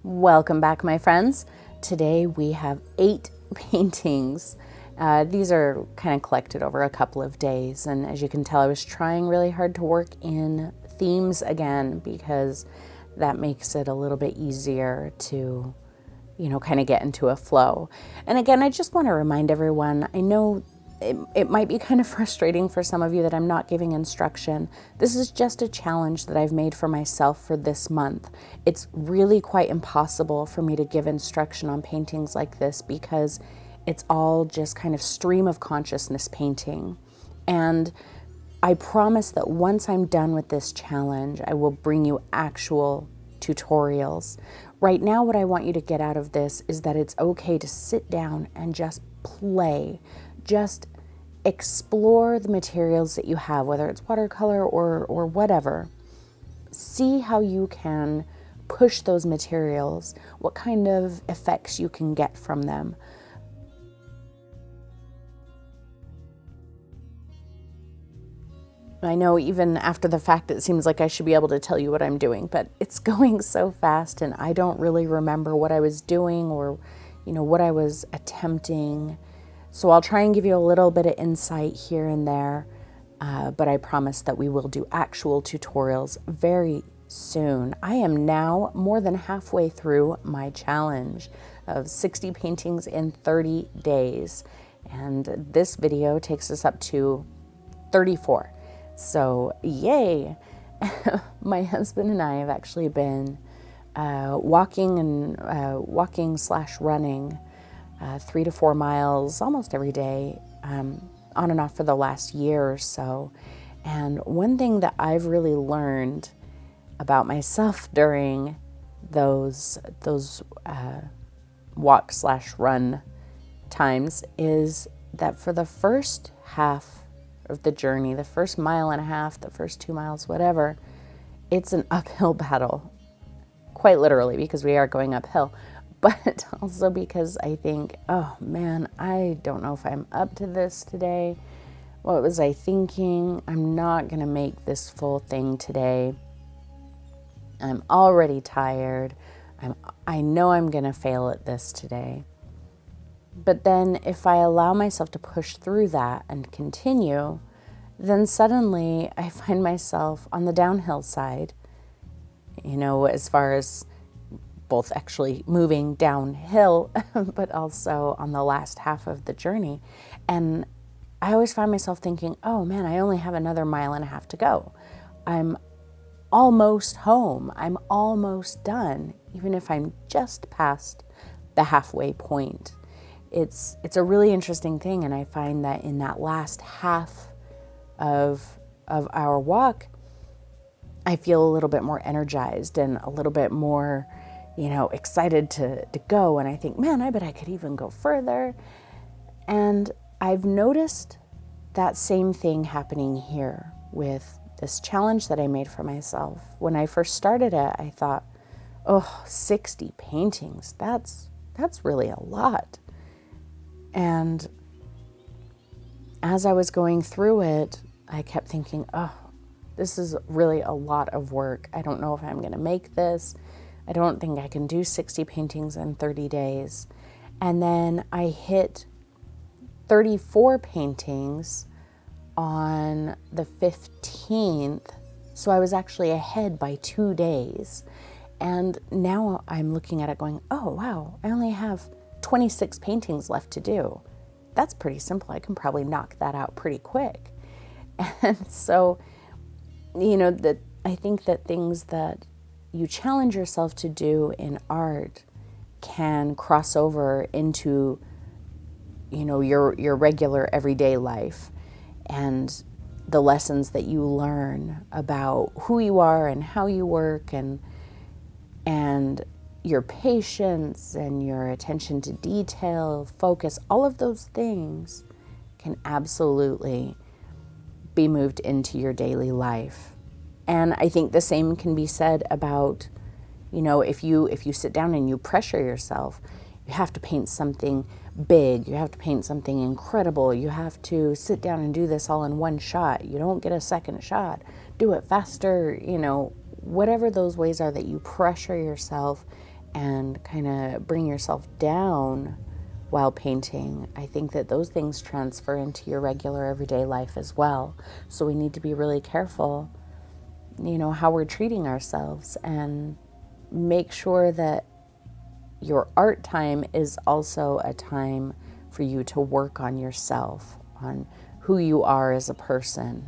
Welcome back, my friends. Today we have 8 paintings. These are kind of collected over a couple of days, and as you can tell, I was trying really hard to work in themes again because that makes it a little bit easier to, kind of get into a flow. And again, I just want to remind everyone, I know it might be kind of frustrating for some of you that I'm not giving instruction. This is just a challenge that I've made for myself for this month. It's really quite impossible for me to give instruction on paintings like this because it's all just kind of stream of consciousness painting. And I promise that once I'm done with this challenge, I will bring you actual tutorials. Right now, what I want you to get out of this is that it's okay to sit down and just play. Just explore the materials that you have, whether it's watercolor or whatever. See how you can push those materials, what kind of effects you can get from them. I know even after the fact, it seems like I should be able to tell you what I'm doing, but it's going so fast and I don't really remember what I was doing or, what I was attempting. So I'll try and give you a little bit of insight here and there, but I promise that we will do actual tutorials very soon. I am now more than halfway through my challenge of 60 paintings in 30 days. And this video takes us up to 34. So yay! My husband and I have actually been walking/running 3 to 4 miles almost every day, on and off for the last year or so. And one thing that I've really learned about myself during those walk/run times is that for the first half of the journey, the first mile and a half, the first 2 miles, whatever, it's an uphill battle, quite literally, because we are going uphill. But also because I think, oh man, I don't know if I'm up to this today. What was I thinking? I'm not going to make this full thing today. I'm already tired. I know I'm going to fail at this today. But then if I allow myself to push through that and continue, then suddenly I find myself on the downhill side, as far as both actually moving downhill, but also on the last half of the journey. And I always find myself thinking, oh man, I only have another mile and a half to go. I'm almost home. I'm almost done, even if I'm just past the halfway point. It's a really interesting thing. And I find that in that last half of our walk, I feel a little bit more energized and a little bit more excited to go. And I think, man, I bet I could even go further. And I've noticed that same thing happening here with this challenge that I made for myself. When I first started it, I thought, 60 paintings, that's really a lot. And as I was going through it, I kept thinking, this is really a lot of work. I don't know if I'm going to make this. I don't think I can do 60 paintings in 30 days. And then I hit 34 paintings on the 15th. So I was actually ahead by 2 days. And now I'm looking at it going, oh, wow, I only have 26 paintings left to do. That's pretty simple. I can probably knock that out pretty quick. And so, I think that things that you challenge yourself to do in art can cross over into, your regular everyday life and the lessons that you learn about who you are and how you work and your patience and your attention to detail, focus, all of those things can absolutely be moved into your daily life. And I think the same can be said about, if you sit down and you pressure yourself, you have to paint something big, you have to paint something incredible, you have to sit down and do this all in one shot. You don't get a second shot. Do it faster, whatever those ways are that you pressure yourself and kind of bring yourself down while painting, I think that those things transfer into your regular everyday life as well. So we need to be really careful, how we're treating ourselves, and make sure that your art time is also a time for you to work on yourself, on who you are as a person.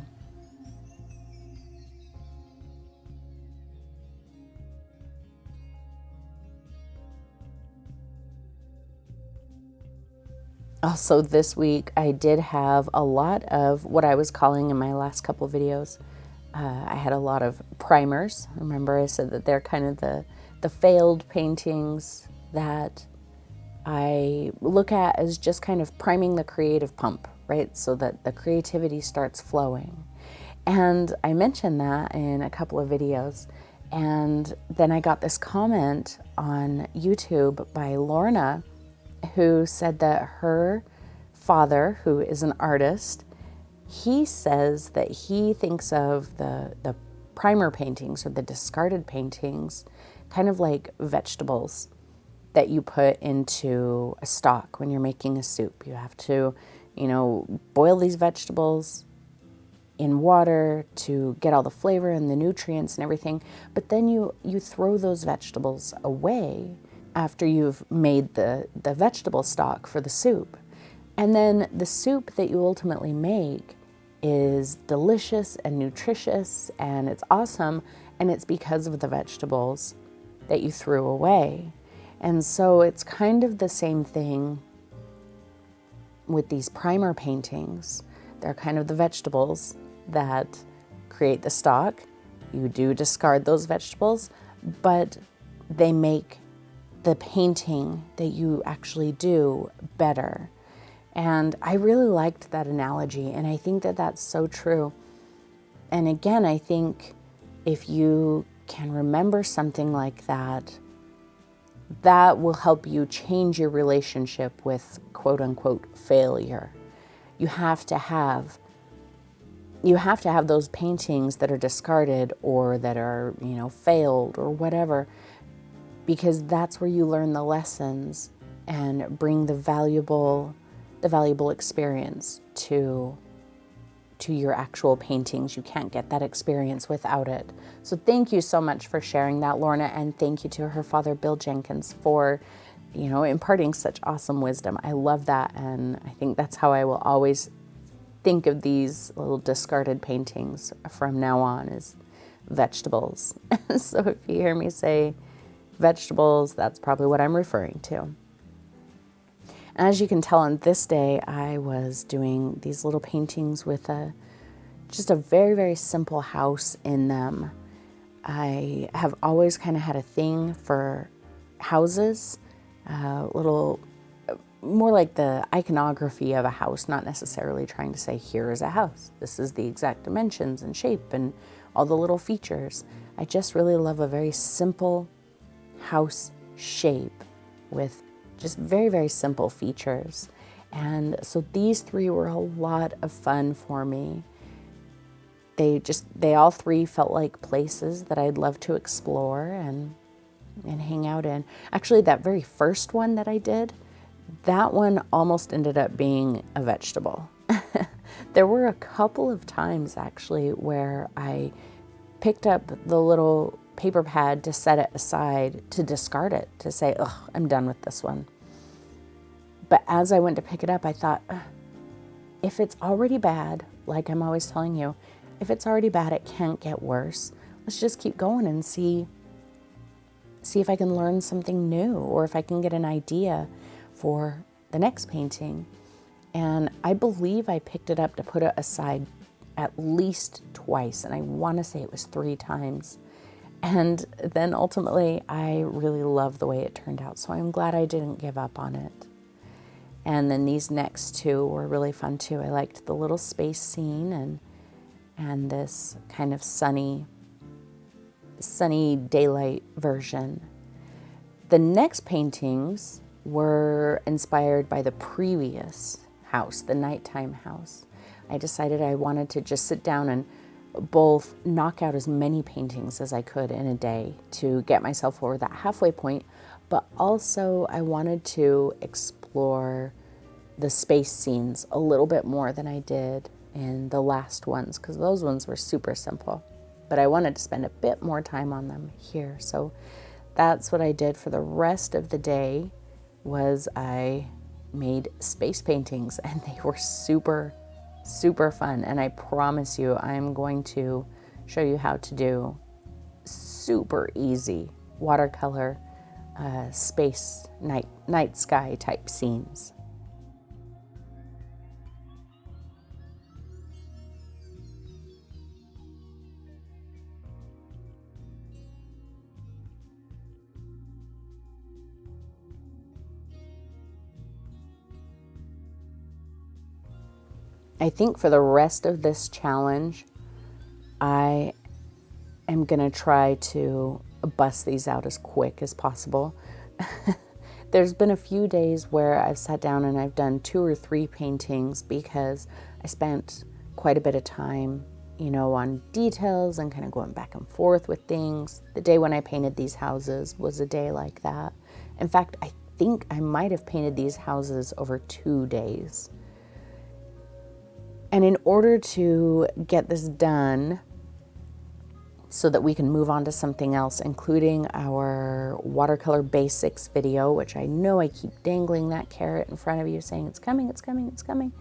Also, this week I did have a lot of what I was calling in my last couple videos. I had a lot of primers. Remember I said that they're kind of the failed paintings that I look at as just kind of priming the creative pump, right? So that the creativity starts flowing. And I mentioned that in a couple of videos. And then I got this comment on YouTube by Lorna, who said that her father, who is an artist, he says that he thinks of the primer paintings or the discarded paintings kind of like vegetables that you put into a stock when you're making a soup. You have to, boil these vegetables in water to get all the flavor and the nutrients and everything, but then you throw those vegetables away after you've made the vegetable stock for the soup. And then the soup that you ultimately make is delicious and nutritious and it's awesome, and it's because of the vegetables that you threw away. And so it's kind of the same thing with these primer paintings. They're kind of the vegetables that create the stock. You do discard those vegetables, but they make the painting that you actually do better. And I really liked that analogy, and I think that that's so true. And again, I think if you can remember something like that, that will help you change your relationship with quote unquote failure. You have to have those paintings that are discarded or that are, failed or whatever, because that's where you learn the lessons and bring the valuable experience to your actual paintings. You can't get that experience without it. So thank you so much for sharing that, Lorna, and thank you to her father, Bill Jenkins, for, imparting such awesome wisdom. I love that, and I think that's how I will always think of these little discarded paintings from now on, is vegetables. So if you hear me say vegetables, that's probably what I'm referring to. And as you can tell, on this day, I was doing these little paintings with just a very, very simple house in them. I have always kind of had a thing for houses, little, more like the iconography of a house, not necessarily trying to say, here is a house. This is the exact dimensions and shape and all the little features. I just really love a very simple house shape with just very, very simple features. And so these three were a lot of fun for me. They all three felt like places that I'd love to explore and hang out in. Actually, that very first one that I did, that one almost ended up being a vegetable. There were a couple of times actually where I picked up the little paper pad to set it aside, to discard it, to say, ugh, I'm done with this one. But as I went to pick it up, I thought, if it's already bad, like I'm always telling you, if it's already bad, it can't get worse. Let's just keep going and see if I can learn something new, or if I can get an idea for the next painting. And I believe I picked it up to put it aside at least twice, and I want to say it was 3 times. And then ultimately, I really love the way it turned out, so I'm glad I didn't give up on it. And then these next 2 were really fun too. I liked the little space scene and this kind of sunny daylight version. The next paintings were inspired by the previous house, the nighttime house. I decided I wanted to just sit down and both knock out as many paintings as I could in a day to get myself over that halfway point, but also I wanted to explore the space scenes a little bit more than I did in the last ones, because those ones were super simple, but I wanted to spend a bit more time on them here. So that's what I did for the rest of the day, was I made space paintings, and they were super fun. And I promise you, I'm going to show you how to do super easy watercolor space night sky type scenes. I think for the rest of this challenge, I am going to try to bust these out as quick as possible. There's been a few days where I've sat down and I've done 2 or 3 paintings because I spent quite a bit of time, you know, on details and kind of going back and forth with things. The day when I painted these houses was a day like that. In fact, I think I might have painted these houses over 2 days. And in order to get this done so that we can move on to something else, including our watercolor basics video, which I know I keep dangling that carrot in front of you saying it's coming, it's coming, it's coming.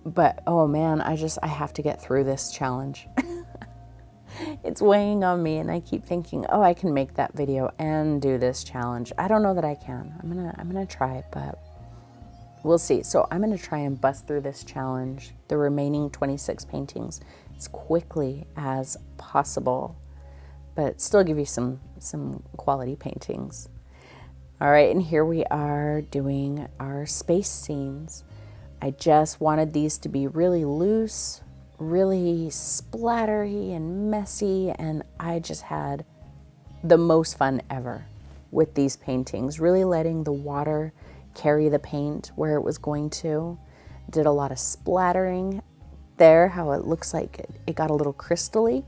But oh man, I have to get through this challenge. It's weighing on me, and I keep thinking, oh, I can make that video and do this challenge. I don't know that I can. I'm gonna try it, but we'll see. So I'm going to try and bust through this challenge, the remaining 26 paintings, as quickly as possible, but still give you some quality paintings. All right, and here we are doing our space scenes. I just wanted these to be really loose, really splattery and messy, and I just had the most fun ever with these paintings, really letting the water carry the paint where it was going to. Did a lot of splattering there, how it looks like it got a little crystally.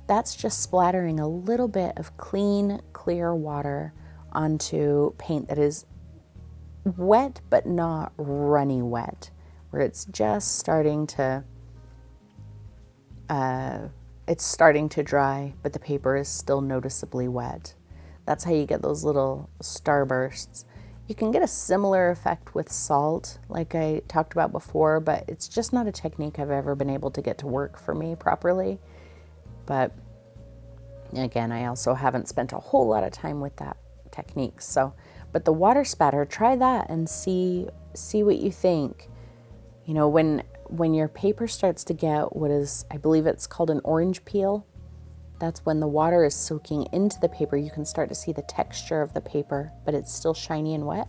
That's just splattering a little bit of clean, clear water onto paint that is wet but not runny wet, where it's just starting to dry, but the paper is still noticeably wet. That's how you get those little starbursts. You can get a similar effect with salt, like I talked about before, but it's just not a technique I've ever been able to get to work for me properly. But again, I also haven't spent a whole lot of time with that technique. So, but the water spatter, try that and see what you think. You know, when your paper starts to get what is, I believe it's called an orange peel, that's when the water is soaking into the paper. You can start to see the texture of the paper, but it's still shiny and wet.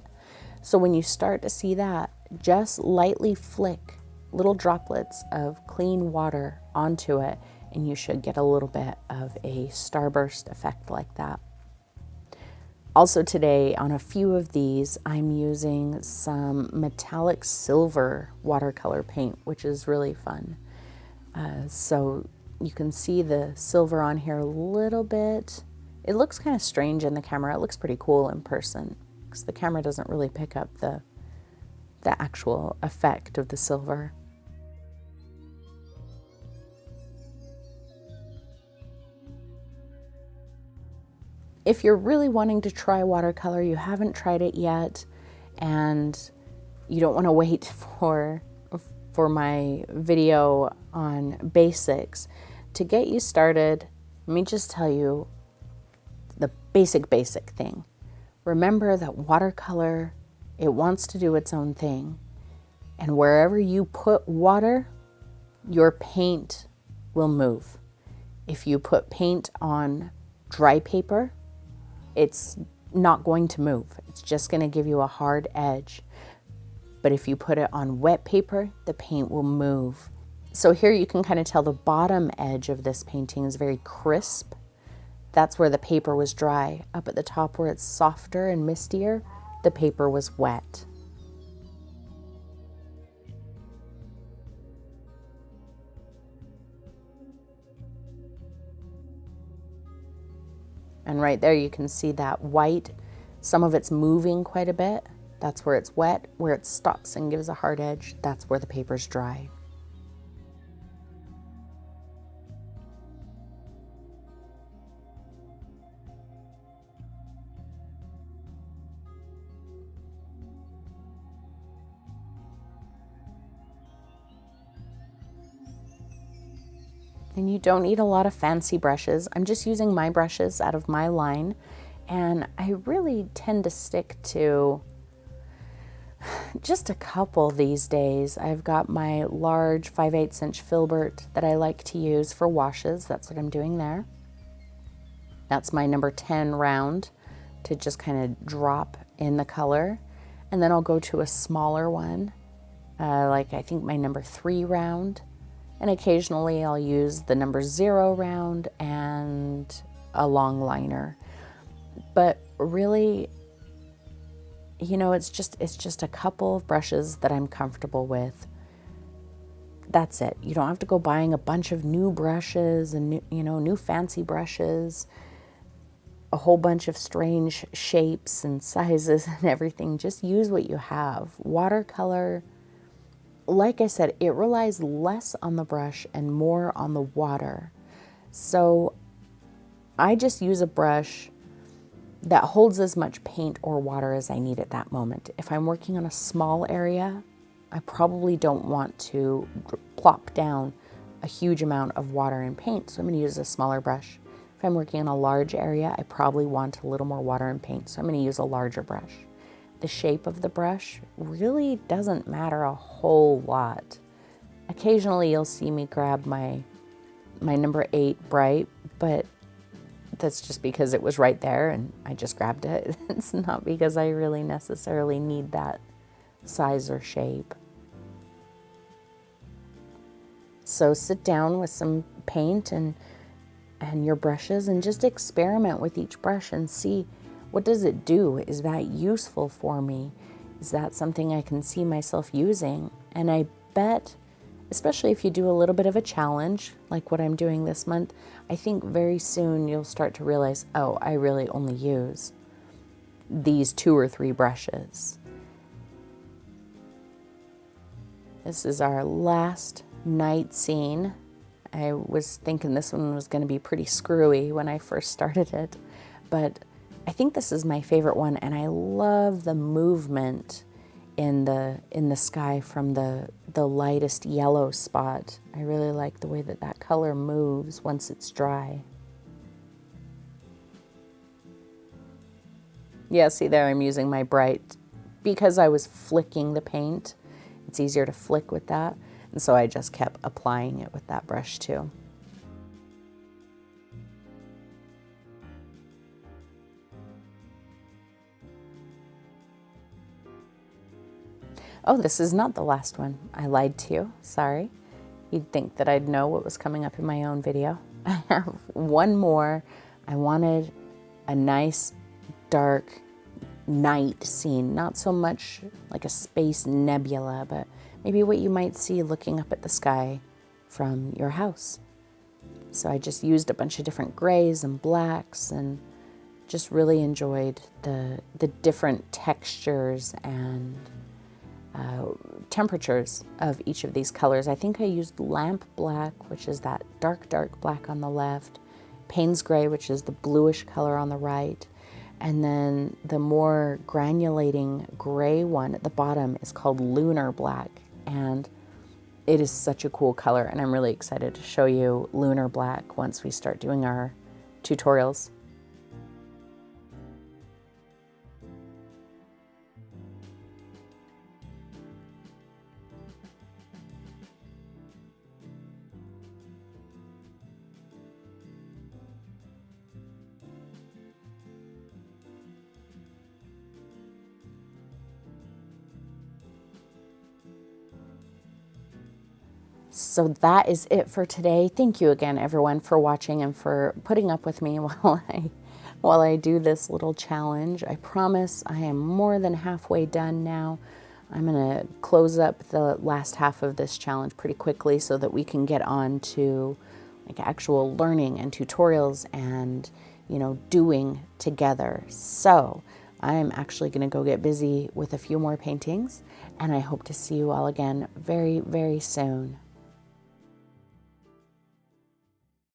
So when you start to see that, just lightly flick little droplets of clean water onto it, and you should get a little bit of a starburst effect like that. Also today, on a few of these, I'm using some metallic silver watercolor paint, which is really fun. So you can see the silver on here a little bit. It looks kind of strange in the camera. It looks pretty cool in person because the camera doesn't really pick up the actual effect of the silver. If you're really wanting to try watercolor, you haven't tried it yet, and you don't want to wait for my video on basics, to get you started, let me just tell you the basic thing. Remember that watercolor, it wants to do its own thing. And wherever you put water, your paint will move. If you put paint on dry paper, it's not going to move. It's just going to give you a hard edge. But if you put it on wet paper, the paint will move. So here you can kind of tell the bottom edge of this painting is very crisp. That's where the paper was dry. Up at the top where it's softer and mistier, the paper was wet. And right there you can see that white, some of it's moving quite a bit. That's where it's wet. Where it stops and gives a hard edge, that's where the paper's dry. And you don't need a lot of fancy brushes. I'm just using my brushes out of my line, and I really tend to stick to just a couple these days. I've got my large 5/8 inch filbert that I like to use for washes. That's what I'm doing there. That's my number 10 round to just kind of drop in the color. And then I'll go to a smaller one, like I think my number 3 round. And occasionally I'll use the number 0 round and a long liner. But really, you know, it's just a couple of brushes that I'm comfortable with. That's it. You don't have to go buying a bunch of new brushes and new fancy brushes, a whole bunch of strange shapes and sizes and everything. Just use what you have. Watercolor, like I said, it relies less on the brush and more on the water. So I just use a brush that holds as much paint or water as I need at that moment. If I'm working on a small area, I probably don't want to plop down a huge amount of water and paint, so I'm going to use a smaller brush. If I'm working on a large area, I probably want a little more water and paint, so I'm going to use a larger brush. The shape of the brush really doesn't matter a whole lot. Occasionally you'll see me grab my number 8 bright, but that's just because it was right there and I just grabbed it. It's not because I really necessarily need that size or shape. So sit down with some paint and your brushes and just experiment with each brush and see, what does it do? Is that useful for me? Is that something I can see myself using? And I bet, especially if you do a little bit of a challenge, like what I'm doing this month, I think very soon you'll start to realize, oh, I really only use these 2 or 3 brushes. This is our last night scene. I was thinking this one was going to be pretty screwy when I first started it, but I think this is my favorite one, and I love the movement in the sky from the lightest yellow spot. I really like the way that color moves once it's dry. Yeah, see there, I'm using my bright because I was flicking the paint. It's easier to flick with that, and so I just kept applying it with that brush too. Oh, this is not the last one. I lied to you. Sorry. You'd think that I'd know what was coming up in my own video. I have one more. I wanted a nice, dark night scene. Not so much like a space nebula, but maybe what you might see looking up at the sky from your house. So I just used a bunch of different grays and blacks and just really enjoyed the different textures and temperatures of each of these colors. I think I used lamp black, which is that dark black on the left, Payne's gray, which is the bluish color on the right, and then the more granulating gray one at the bottom is called lunar black, and it is such a cool color, and I'm really excited to show you lunar black once we start doing our tutorials. So that is it for today. Thank you again, everyone, for watching and for putting up with me while I do this little challenge. I promise I am more than halfway done now. I'm going to close up the last half of this challenge pretty quickly so that we can get on to like actual learning and tutorials and doing together. So I'm actually going to go get busy with a few more paintings, and I hope to see you all again very, very soon.